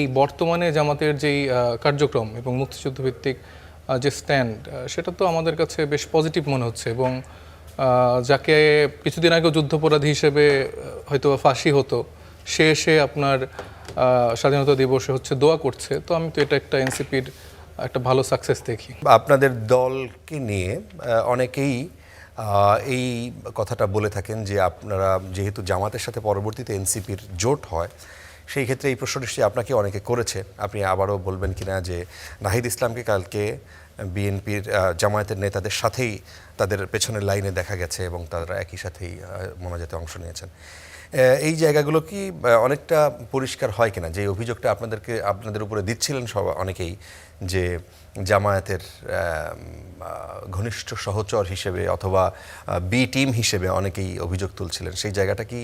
এই বর্তমানে জামাতের যেই কার্যক্রম এবং মুক্তিযুদ্ধ ভিত্তিক যে স্ট্যান্ড সেটা তো আমাদের কাছে বেশ পজিটিভ মনে হচ্ছে এবং যাকে কিছুদিন আগে যুদ্ধাপরাধী হিসেবে হয়তো ফাঁসি হতো সে এসে আপনার স্বাধীনতা দিবসে হচ্ছে দোয়া করছে, তো আমি তো এটা একটা এনসিপির একটা ভালো সাকসেস দেখি। আপনাদের দলকে নিয়ে অনেকেই এই কথাটা বলে থাকেন যে আপনারা যেহেতু জামাতের সাথে পরবর্তীতে এনসিপির জোট হয়, সেই ক্ষেত্রে এই প্রশ্ন নিশ্চয়ই আপনাকে অনেকে করেছে। আপনি আবারও বলবেন কিনা যে নাহিদ ইসলামকে কালকে বিএনপির জামায়াতের নেতাদের সাথেই তাদের পেছনের লাইনে দেখা গেছে এবং তারা একই সাথেই মোনাজাতে অংশ নিয়েছেন। এই জায়গাগুলো কি অনেকটা পরিষ্কার হয় কিনা যে অভিযোগটা আপনাদের উপরে দিচ্ছিলেন সব অনেকেই, যে জামায়াতের ঘনিষ্ঠ সহচর হিসেবে অথবা বি টিম হিসেবে অনেকেই অভিযোগ তুলছিলেন, সেই জায়গাটা কি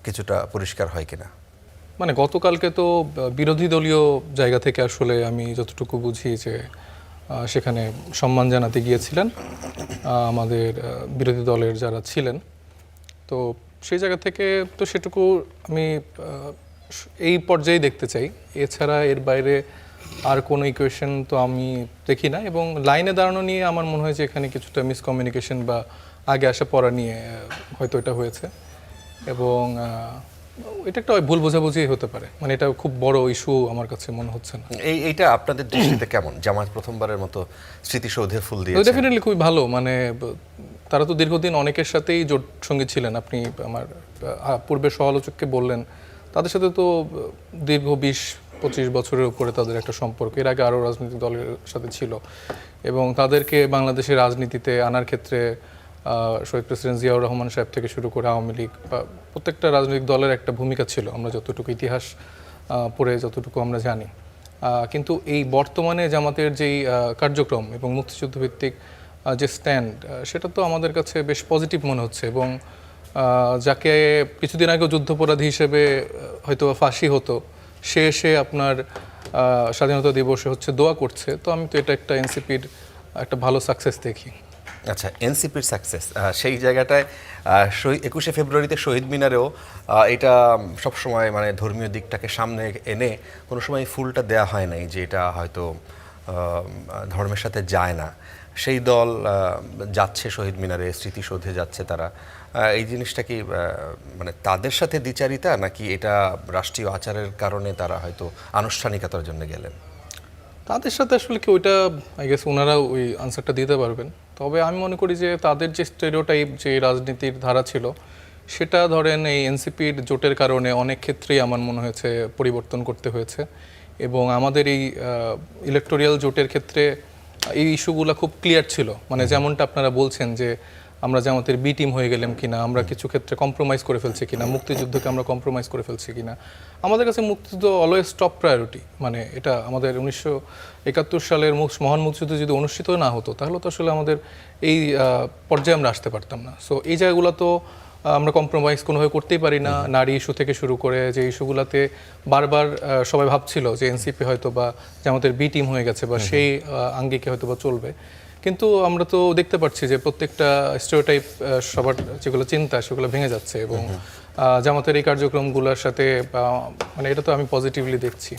কিছুটা পরিষ্কার হয় কিনা? মানে গতকালকে তো বিরোধী দলীয় জায়গা থেকে আসলে আমি যতটুকু বুঝি যে সেখানে সম্মান জানাতে গিয়েছিলেন আমাদের বিরোধী দলের যারা ছিলেন, তো সেই জায়গা থেকে তো সেটুকু আমি এই পর্যায়ে দেখতে চাই। এছাড়া এর বাইরে আর কোনো ইকুয়েশন তো আমি দেখি না, এবং লাইনে দাঁড়ানো নিয়ে আমার মনে হয় যে এখানে কিছুটা মিসকমিউনিকেশন বা আগে আসা পড়া নিয়ে হয়তো এটা হয়েছে, এবং এটা একটা ভুল বোঝাবুঝি হতে পারে। মানে এটা খুব বড় ইস্যু আমার কাছে মনে হচ্ছে না। এইটা আপনাদের দৃষ্টিতে কেমন? জামাত প্রথমবারের মতো স্মৃতিসৌধে ফুল দিয়েছে, ডেফিনেটলি খুবই ভালো। মানে তারা তো দীর্ঘদিন অনেকের সাথেই জোট সঙ্গী ছিলেন। আপনি আমার পূর্বের সমালোচককে বললেন, তাদের সাথে তো দীর্ঘ 20-25 বছরের উপরে তাদের একটা সম্পর্ক, এর আগে আরও রাজনৈতিক দলের সাথে ছিল, এবং তাদেরকে বাংলাদেশের রাজনীতিতে আনার ক্ষেত্রে শহীদ প্রেসিডেন্ট জিয়াউর রহমান সাহেব থেকে শুরু করে আওয়ামী লীগ বা প্রত্যেকটা রাজনৈতিক দলের একটা ভূমিকা ছিল, আমরা যতটুকু ইতিহাস পড়ে যতটুকু আমরা জানি। কিন্তু এই বর্তমানে জামাতের যেই কার্যক্রম এবং মুক্তিযুদ্ধ ভিত্তিক যে স্ট্যান্ড সেটা তো আমাদের কাছে বেশ পজিটিভ মনে হচ্ছে, এবং যাকে কিছুদিন আগে যুদ্ধাপরাধী হিসেবে হয়তো ফাঁসি হতো সে এসে আপনার স্বাধীনতা দিবসে হচ্ছে দোয়া করছে, তো আমি তো এটা একটা এনসিপির একটা ভালো সাকসেস দেখি। আচ্ছা, এনসিপির সাকসেস সেই জায়গাটায় 21শে ফেব্রুয়ারিতে শহীদ মিনারেও এটা সবসময় মানে ধর্মীয় দিকটাকে সামনে এনে কোনো সময় ফুলটা দেয়া হয় নাই, যে এটা হয়তো ধর্মের সাথে যায় না। সেই দল যাচ্ছে শহীদ মিনারে, স্মৃতিসৌধে যাচ্ছে তারা। এই জিনিসটা কি মানে তাদের সাথে দ্বিচারিতা, নাকি এটা রাষ্ট্রীয় আচারের কারণে তারা হয়তো আনুষ্ঠানিকতার জন্য গেলেন? তাদের সাথে আসলে কি ওইটা আই গেস ওনারা ওই আনসারটা দিতে পারবেন। তবে আমি মনে করি যে তাদের যে স্টেরিওটাইপ যে রাজনীতির ধারা ছিল সেটা ধরেন এই এনসিপির জোটের কারণে অনেক ক্ষেত্রেই আমার মনে হয়েছে পরিবর্তন করতে হয়েছে, এবং আমাদের এই ইলেকটোরিয়াল জোটের ক্ষেত্রে এই ইস্যুগুলো খুব ক্লিয়ার ছিল। মানে যেমনটা আপনারা বলছেন যে আমরা জামাতের বি টিম হয়ে গেলাম কিনা, আমরা কিছু ক্ষেত্রে কম্প্রোমাইজ করে ফেলছি কিনা, মুক্তিযুদ্ধকে আমরা কম্প্রোমাইজ করে ফেলছি কিনা। আমাদের কাছে মুক্তিযুদ্ধ অলওয়েজ টপ প্রায়োরিটি। মানে এটা আমাদের 1971 সালের মহান মুক্তিযুদ্ধ যদি অনুষ্ঠিত না হতো তাহলে তো আসলে আমাদের এই পর্যায়ে আমরা আসতে পারতাম না। সো এই জায়গাগুলো তো আমরা কম্প্রোমাইজ কোনোভাবে করতেই পারি না। নারী ইস্যু থেকে শুরু করে যে ইস্যুগুলোতে বারবার সবাই ভাবছিল যে এনসিপি হয়তো বা জামাতের বি টিম হয়ে গেছে বা সেই আঙ্গিকে হয়তো বা চলবে, কিন্তু আমরা তো দেখতে পাচ্ছি যে প্রত্যেকটা স্টেরিওটাইপ সবার যেগুলো চিন্তা সেগুলো ভেঙে যাচ্ছে, এবং জামাতের এই কার্যক্রমগুলোর সাথে মানে এটা তো আমি পজিটিভলি দেখছি।